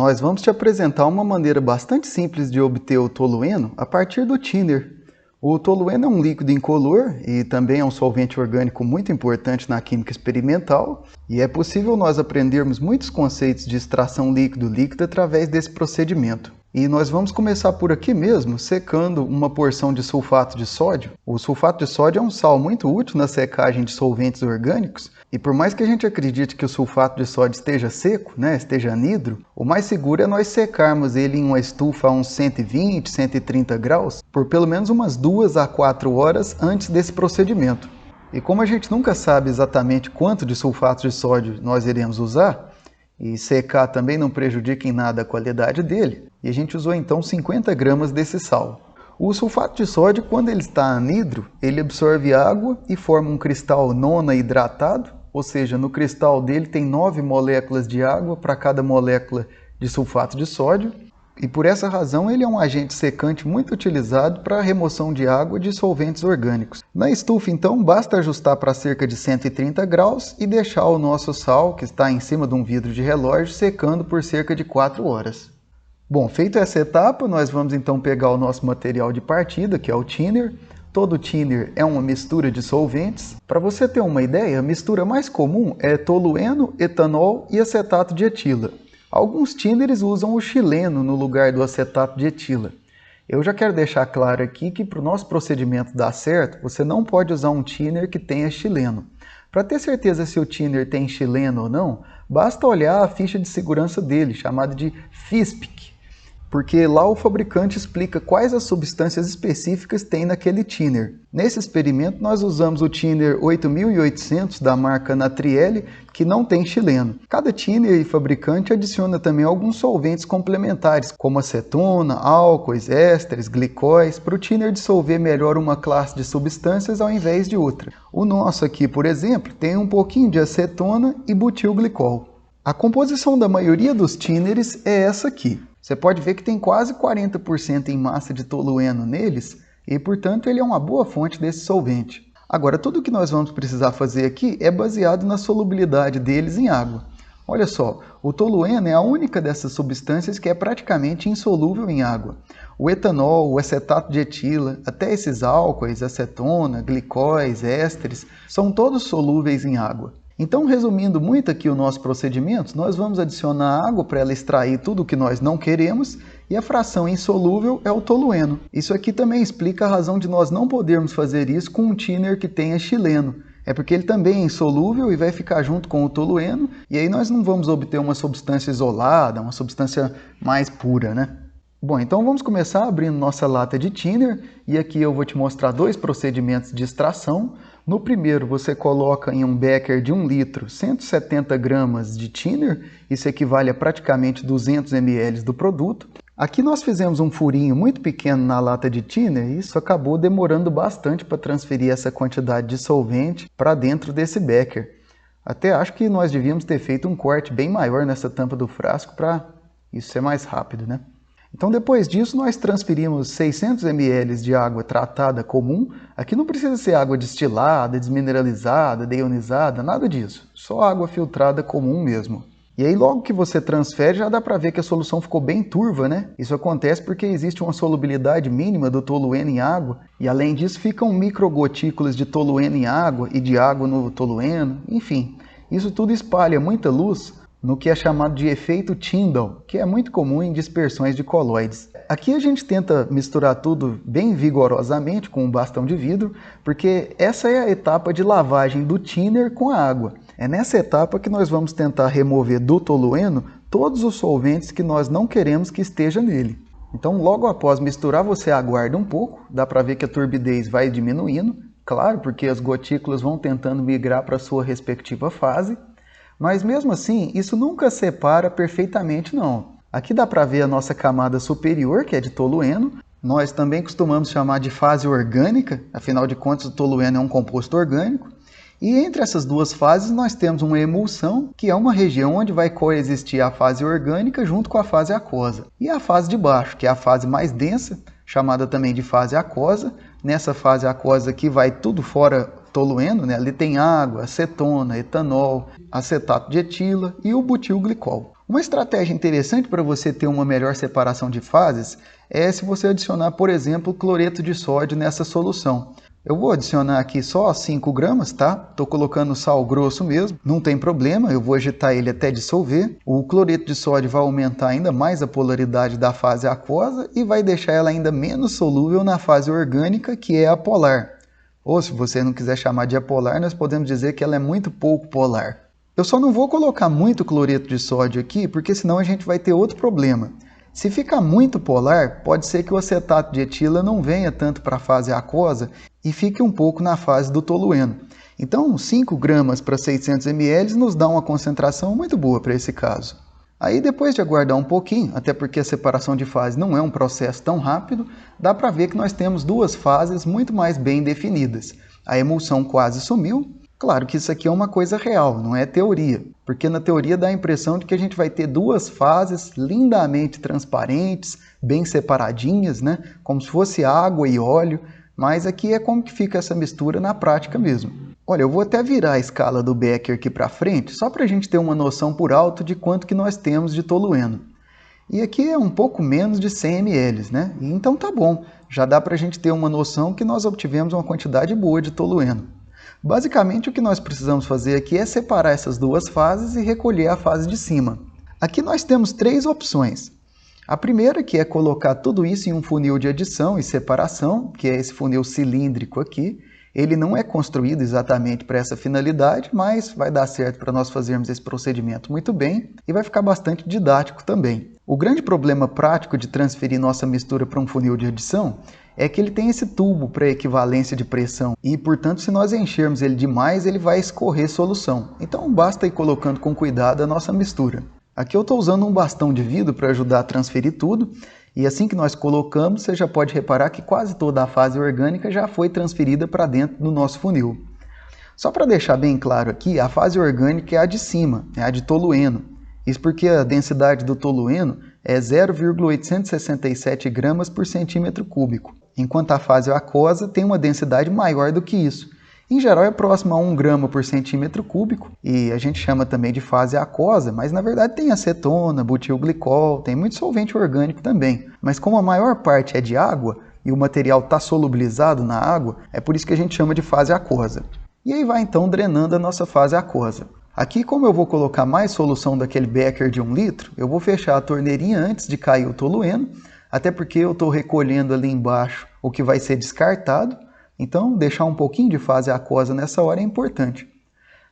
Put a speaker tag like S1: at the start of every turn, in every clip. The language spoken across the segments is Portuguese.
S1: nós vamos te apresentar uma maneira bastante simples de obter o tolueno a partir do thinner. O tolueno é um líquido incolor e também é um solvente orgânico muito importante na química experimental, e é possível nós aprendermos muitos conceitos de extração líquido-líquido através desse procedimento. E nós vamos começar por aqui mesmo, secando uma porção de sulfato de sódio. O sulfato de sódio é um sal muito útil na secagem de solventes orgânicos, e por mais que a gente acredite que o sulfato de sódio esteja seco, esteja anidro, o mais seguro é nós secarmos ele em uma estufa a uns 120, 130 graus, por pelo menos umas 2 a 4 horas antes desse procedimento. E como a gente nunca sabe exatamente quanto de sulfato de sódio nós iremos usar, e secar também não prejudica em nada a qualidade dele, e a gente usou então 50 gramas desse sal. O sulfato de sódio, quando ele está anidro, ele absorve água e forma um cristal nona hidratado, ou seja, no cristal dele tem 9 moléculas de água para cada molécula de sulfato de sódio, e por essa razão ele é um agente secante muito utilizado para a remoção de água de solventes orgânicos. Na estufa, então, basta ajustar para cerca de 130 graus e deixar o nosso sal, que está em cima de um vidro de relógio, secando por cerca de 4 horas. Bom, feita essa etapa, nós vamos então pegar o nosso material de partida, que é o thinner. Todo thinner é uma mistura de solventes. Para você ter uma ideia, a mistura mais comum é tolueno, etanol e acetato de etila. Alguns thinners usam o xileno no lugar do acetato de etila. Eu já quero deixar claro aqui que para o nosso procedimento dar certo, você não pode usar um thinner que tenha xileno. Para ter certeza se o thinner tem xileno ou não, basta olhar a ficha de segurança dele, chamada de FISPIC, porque lá o fabricante explica quais as substâncias específicas tem naquele thinner. Nesse experimento nós usamos o thinner 8800 da marca Natriele, que não tem xileno. Cada thinner e fabricante adiciona também alguns solventes complementares, como acetona, álcoois, ésteres, glicóis, para o thinner dissolver melhor uma classe de substâncias ao invés de outra. O nosso aqui, por exemplo, tem um pouquinho de acetona e butilglicol. A composição da maioria dos thinners é essa aqui. Você pode ver que tem quase 40% em massa de tolueno neles e, portanto, ele é uma boa fonte desse solvente. Agora, tudo o que nós vamos precisar fazer aqui é baseado na solubilidade deles em água. Olha só, o tolueno é a única dessas substâncias que é praticamente insolúvel em água. O etanol, o acetato de etila, até esses álcoois, acetona, glicóis, ésteres, são todos solúveis em água. Então, resumindo muito aqui o nosso procedimento, nós vamos adicionar água para ela extrair tudo o que nós não queremos, e a fração insolúvel é o tolueno. Isso aqui também explica a razão de nós não podermos fazer isso com um thinner que tenha xileno. É porque ele também é insolúvel e vai ficar junto com o tolueno, e aí nós não vamos obter uma substância isolada, uma substância mais pura, Bom, então vamos começar abrindo nossa lata de thinner, e aqui eu vou te mostrar 2 procedimentos de extração. No primeiro, você coloca em um becker de 1 litro 170 gramas de thinner, isso equivale a praticamente 200 ml do produto. Aqui nós fizemos um furinho muito pequeno na lata de thinner e isso acabou demorando bastante para transferir essa quantidade de solvente para dentro desse becker. Até acho que nós devíamos ter feito um corte bem maior nessa tampa do frasco para isso ser mais rápido, Então, depois disso, nós transferimos 600 ml de água tratada comum. Aqui não precisa ser água destilada, desmineralizada, deionizada, nada disso. Só água filtrada comum mesmo. E aí, logo que você transfere, já dá para ver que a solução ficou bem turva, Isso acontece porque existe uma solubilidade mínima do tolueno em água. E, além disso, ficam microgotículas de tolueno em água e de água no tolueno. Enfim, isso tudo espalha muita luz no que é chamado de efeito Tyndall, que é muito comum em dispersões de colóides. Aqui a gente tenta misturar tudo bem vigorosamente com um bastão de vidro, porque essa é a etapa de lavagem do thinner com a água. É nessa etapa que nós vamos tentar remover do tolueno todos os solventes que nós não queremos que esteja nele. Então, logo após misturar, você aguarda um pouco, dá para ver que a turbidez vai diminuindo, claro, porque as gotículas vão tentando migrar para a sua respectiva fase. Mas mesmo assim, isso nunca separa perfeitamente não. Aqui dá para ver a nossa camada superior, que é de tolueno. Nós também costumamos chamar de fase orgânica, afinal de contas o tolueno é um composto orgânico. E entre essas duas fases nós temos uma emulsão, que é uma região onde vai coexistir a fase orgânica junto com a fase aquosa. E a fase de baixo, que é a fase mais densa, chamada também de fase aquosa. Nessa fase aquosa aqui vai tudo fora tolueno, Ali tem água, acetona, etanol, acetato de etila e o butilglicol. Uma estratégia interessante para você ter uma melhor separação de fases é se você adicionar, por exemplo, cloreto de sódio nessa solução. Eu vou adicionar aqui só 5 gramas, tá? Estou colocando sal grosso mesmo, não tem problema, eu vou agitar ele até dissolver. O cloreto de sódio vai aumentar ainda mais a polaridade da fase aquosa e vai deixar ela ainda menos solúvel na fase orgânica, que é a polar. Ou se você não quiser chamar de apolar, nós podemos dizer que ela é muito pouco polar. Eu só não vou colocar muito cloreto de sódio aqui, porque senão a gente vai ter outro problema. Se ficar muito polar, pode ser que o acetato de etila não venha tanto para a fase aquosa e fique um pouco na fase do tolueno. Então, 5 gramas para 600 ml nos dá uma concentração muito boa para esse caso. Aí, depois de aguardar um pouquinho, até porque a separação de fase não é um processo tão rápido, dá para ver que nós temos duas fases muito mais bem definidas. A emulsão quase sumiu. Claro que isso aqui é uma coisa real, não é teoria, porque na teoria dá a impressão de que a gente vai ter duas fases lindamente transparentes, bem separadinhas, né? Como se fosse água e óleo, mas aqui é como que fica essa mistura na prática mesmo. Olha, eu vou até virar a escala do Becker aqui para frente, só para a gente ter uma noção por alto de quanto que nós temos de tolueno. E aqui é um pouco menos de 100 ml, né? Então tá bom, já dá para a gente ter uma noção que nós obtivemos uma quantidade boa de tolueno. Basicamente, o que nós precisamos fazer aqui é separar essas duas fases e recolher a fase de cima. Aqui nós temos 3 opções. A primeira, que é colocar tudo isso em um funil de adição e separação, que é esse funil cilíndrico aqui. Ele não é construído exatamente para essa finalidade, mas vai dar certo para nós fazermos esse procedimento muito bem e vai ficar bastante didático também. O grande problema prático de transferir nossa mistura para um funil de adição é que ele tem esse tubo para equivalência de pressão e, portanto, se nós enchermos ele demais, ele vai escorrer solução. Então, basta ir colocando com cuidado a nossa mistura. Aqui eu estou usando um bastão de vidro para ajudar a transferir tudo e assim que nós colocamos, você já pode reparar que quase toda a fase orgânica já foi transferida para dentro do nosso funil. Só para deixar bem claro aqui, a fase orgânica é a de cima, é a de tolueno. Isso porque a densidade do tolueno é 0,867 gramas por centímetro cúbico, enquanto a fase aquosa tem uma densidade maior do que isso. Em geral é próximo a 1 grama por centímetro cúbico, e a gente chama também de fase aquosa, mas na verdade tem acetona, butilglicol, tem muito solvente orgânico também. Mas como a maior parte é de água, e o material está solubilizado na água, é por isso que a gente chama de fase aquosa. E aí vai então drenando a nossa fase aquosa. Aqui, como eu vou colocar mais solução daquele Becker de 1 litro, eu vou fechar a torneirinha antes de cair o tolueno, até porque eu estou recolhendo ali embaixo o que vai ser descartado, então deixar um pouquinho de fase aquosa nessa hora é importante.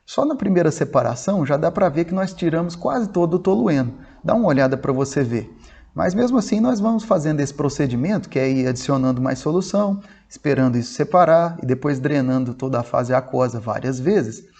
S1: Só na primeira separação já dá para ver que nós tiramos quase todo o tolueno, dá uma olhada para você ver. Mas mesmo assim nós vamos fazendo esse procedimento, que é ir adicionando mais solução, esperando isso separar e depois drenando toda a fase aquosa várias vezes.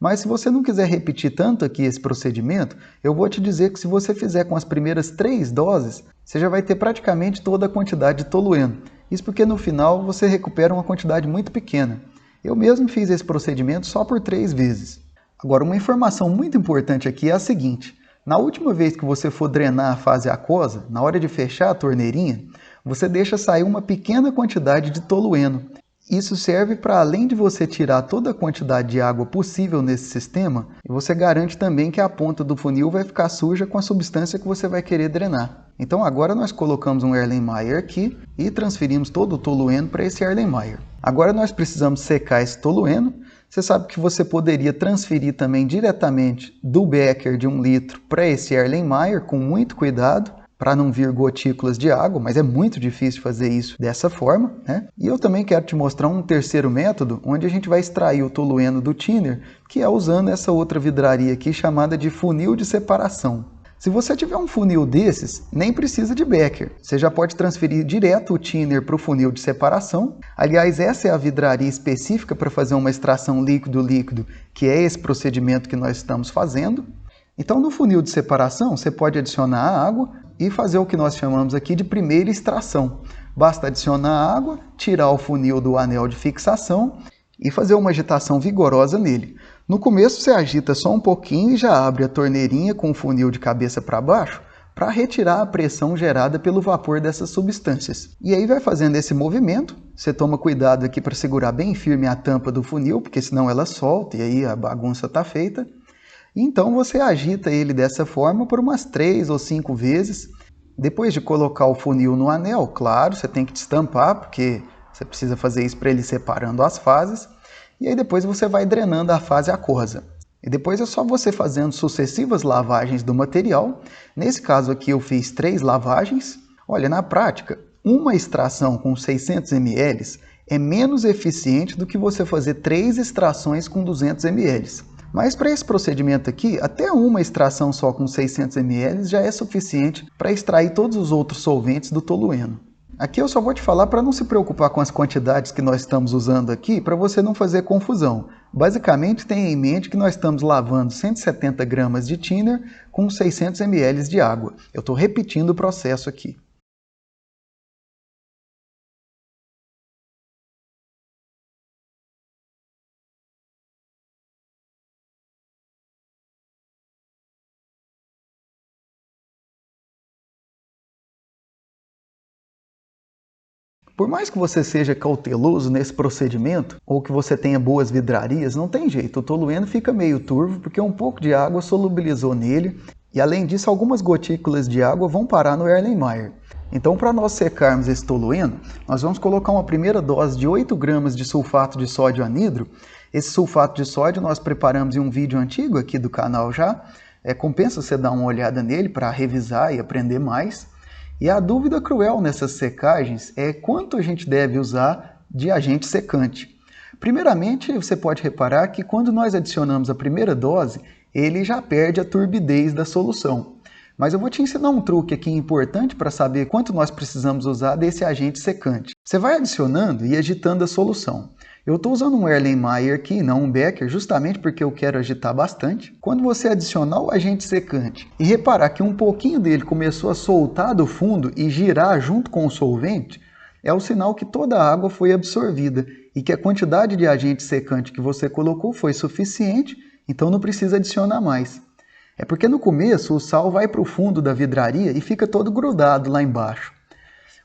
S1: Mas se você não quiser repetir tanto aqui esse procedimento, eu vou te dizer que se você fizer com as primeiras 3 doses, você já vai ter praticamente toda a quantidade de tolueno. Isso porque no final você recupera uma quantidade muito pequena. Eu mesmo fiz esse procedimento só por 3 vezes. Agora, uma informação muito importante aqui é a seguinte. Na última vez que você for drenar a fase aquosa, na hora de fechar a torneirinha, você deixa sair uma pequena quantidade de tolueno. Isso serve para, além de você tirar toda a quantidade de água possível nesse sistema, você garante também que a ponta do funil vai ficar suja com a substância que você vai querer drenar. Então agora nós colocamos um Erlenmeyer aqui e transferimos todo o tolueno para esse Erlenmeyer. Agora nós precisamos secar esse tolueno. Você sabe que você poderia transferir também diretamente do Becker de 1 litro para esse Erlenmeyer com muito cuidado, para não vir gotículas de água, mas é muito difícil fazer isso dessa forma, né? E eu também quero te mostrar um terceiro método, onde a gente vai extrair o tolueno do thinner, que é usando essa outra vidraria aqui chamada de funil de separação. Se você tiver um funil desses, nem precisa de Becker. Você já pode transferir direto o thinner para o funil de separação. Aliás, essa é a vidraria específica para fazer uma extração líquido-líquido, que é esse procedimento que nós estamos fazendo. Então, no funil de separação, você pode adicionar a água e fazer o que nós chamamos aqui de primeira extração. Basta adicionar a água, tirar o funil do anel de fixação e fazer uma agitação vigorosa nele. No começo você agita só um pouquinho e já abre a torneirinha com o funil de cabeça para baixo para retirar a pressão gerada pelo vapor dessas substâncias. E aí vai fazendo esse movimento, você toma cuidado aqui para segurar bem firme a tampa do funil, porque senão ela solta e aí a bagunça está feita. Então você agita ele dessa forma por umas 3 ou 5 vezes. Depois de colocar o funil no anel, claro, você tem que destampar, porque você precisa fazer isso para ele ir separando as fases. E aí depois você vai drenando a fase aquosa. E depois é só você fazendo sucessivas lavagens do material. Nesse caso aqui eu fiz 3 lavagens. Olha, na prática, uma extração com 600 ml é menos eficiente do que você fazer 3 extrações com 200 ml. Mas para esse procedimento aqui, até uma extração só com 600 ml já é suficiente para extrair todos os outros solventes do tolueno. Aqui eu só vou te falar para não se preocupar com as quantidades que nós estamos usando aqui, para você não fazer confusão. Basicamente, tenha em mente que nós estamos lavando 170 gramas de thinner com 600 ml de água. Eu estou repetindo o processo aqui. Por mais que você seja cauteloso nesse procedimento, ou que você tenha boas vidrarias, não tem jeito, o tolueno fica meio turvo porque um pouco de água solubilizou nele, e além disso algumas gotículas de água vão parar no Erlenmeyer. Então para nós secarmos esse tolueno, nós vamos colocar uma primeira dose de 8 gramas de sulfato de sódio anidro. Esse sulfato de sódio nós preparamos em um vídeo antigo aqui do canal já, compensa você dar uma olhada nele para revisar e aprender mais. E a dúvida cruel nessas secagens é quanto a gente deve usar de agente secante. Primeiramente, você pode reparar que quando nós adicionamos a primeira dose, ele já perde a turbidez da solução. Mas eu vou te ensinar um truque aqui importante para saber quanto nós precisamos usar desse agente secante. Você vai adicionando e agitando a solução. Eu estou usando um Erlenmeyer aqui, não um Becker, justamente porque eu quero agitar bastante. Quando você adicionar o agente secante e reparar que um pouquinho dele começou a soltar do fundo e girar junto com o solvente, é o sinal que toda a água foi absorvida e que a quantidade de agente secante que você colocou foi suficiente, então não precisa adicionar mais. É porque no começo o sal vai para o fundo da vidraria e fica todo grudado lá embaixo.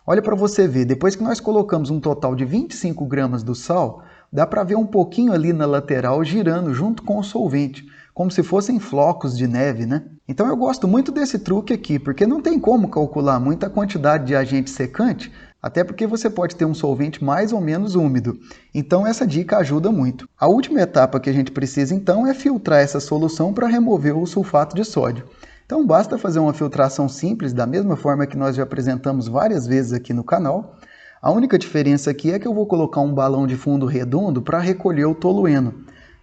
S1: Olha para você ver, depois que nós colocamos um total de 25 gramas do sal, dá para ver um pouquinho ali na lateral girando junto com o solvente, como se fossem flocos de neve, né? Então eu gosto muito desse truque aqui, porque não tem como calcular muita quantidade de agente secante, até porque você pode ter um solvente mais ou menos úmido. Então essa dica ajuda muito. A última etapa que a gente precisa então é filtrar essa solução para remover o sulfato de sódio. Então basta fazer uma filtração simples, da mesma forma que nós já apresentamos várias vezes aqui no canal. A única diferença aqui é que eu vou colocar um balão de fundo redondo para recolher o tolueno.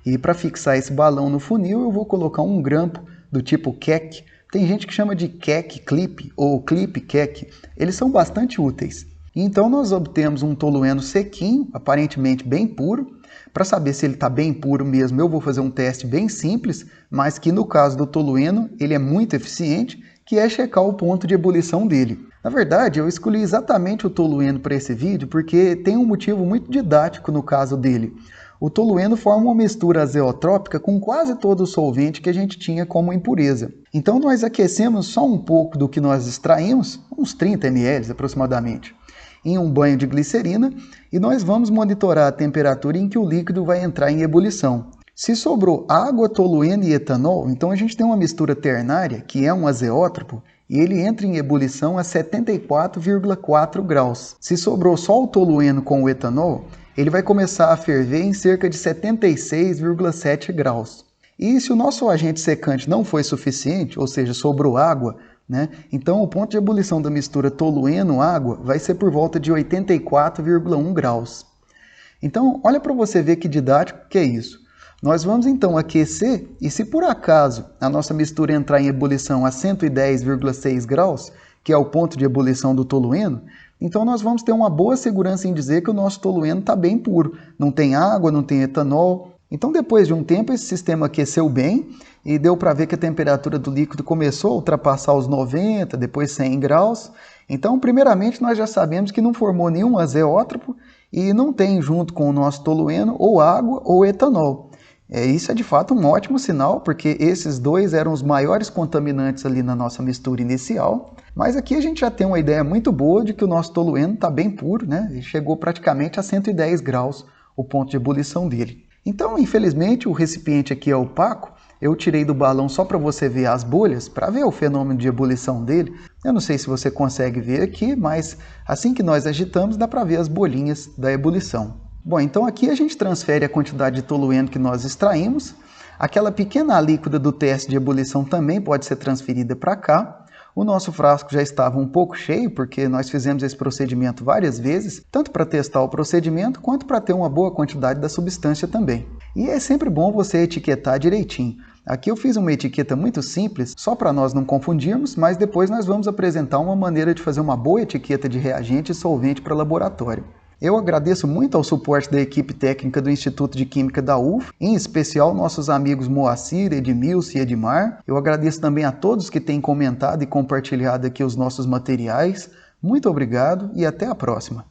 S1: E para fixar esse balão no funil eu vou colocar um grampo do tipo keck. Tem gente que chama de keck clip ou clip keck. Eles são bastante úteis. Então nós obtemos um tolueno sequinho, aparentemente bem puro. Para saber se ele está bem puro mesmo, eu vou fazer um teste bem simples, mas que no caso do tolueno ele é muito eficiente, que é checar o ponto de ebulição dele. Na verdade, eu escolhi exatamente o tolueno para esse vídeo porque tem um motivo muito didático no caso dele. O tolueno forma uma mistura azeotrópica com quase todo o solvente que a gente tinha como impureza. Então nós aquecemos só um pouco do que nós extraímos, uns 30 ml aproximadamente, em um banho de glicerina, e nós vamos monitorar a temperatura em que o líquido vai entrar em ebulição. Se sobrou água, tolueno e etanol, então a gente tem uma mistura ternária, que é um azeótropo, e ele entra em ebulição a 74,4 graus. Se sobrou só o tolueno com o etanol, ele vai começar a ferver em cerca de 76,7 graus. E se o nosso agente secante não foi suficiente, ou seja, sobrou água, então o ponto de ebulição da mistura tolueno-água vai ser por volta de 84,1 graus. Então, olha para você ver que didático que é isso. Nós vamos então aquecer e se por acaso a nossa mistura entrar em ebulição a 110,6 graus, que é o ponto de ebulição do tolueno, então nós vamos ter uma boa segurança em dizer que o nosso tolueno está bem puro. Não tem água, não tem etanol. Então depois de um tempo esse sistema aqueceu bem e deu para ver que a temperatura do líquido começou a ultrapassar os 90, depois 100 graus. Então primeiramente nós já sabemos que não formou nenhum azeótropo e não tem junto com o nosso tolueno ou água ou etanol. Isso é de fato um ótimo sinal, porque esses dois eram os maiores contaminantes ali na nossa mistura inicial. Mas aqui a gente já tem uma ideia muito boa de que o nosso tolueno está bem puro, Ele chegou praticamente a 110 graus, o ponto de ebulição dele. Então, infelizmente, o recipiente aqui é opaco, Eu tirei do balão só para você ver as bolhas, para ver o fenômeno de ebulição dele. Eu não sei se você consegue ver aqui, mas assim que nós agitamos, dá para ver as bolinhas da ebulição. Bom, então aqui a gente transfere a quantidade de tolueno que nós extraímos. Aquela pequena alíquota do teste de ebulição também pode ser transferida para cá. O nosso frasco já estava um pouco cheio, porque nós fizemos esse procedimento várias vezes, tanto para testar o procedimento, quanto para ter uma boa quantidade da substância também. E é sempre bom você etiquetar direitinho. Aqui eu fiz uma etiqueta muito simples, só para nós não confundirmos, mas depois nós vamos apresentar uma maneira de fazer uma boa etiqueta de reagente e solvente para laboratório. Eu agradeço muito ao suporte da equipe técnica do Instituto de Química da UF, em especial nossos amigos Moacir, Edmilson e Edmar. Eu agradeço também a todos que têm comentado e compartilhado aqui os nossos materiais. Muito obrigado e até a próxima!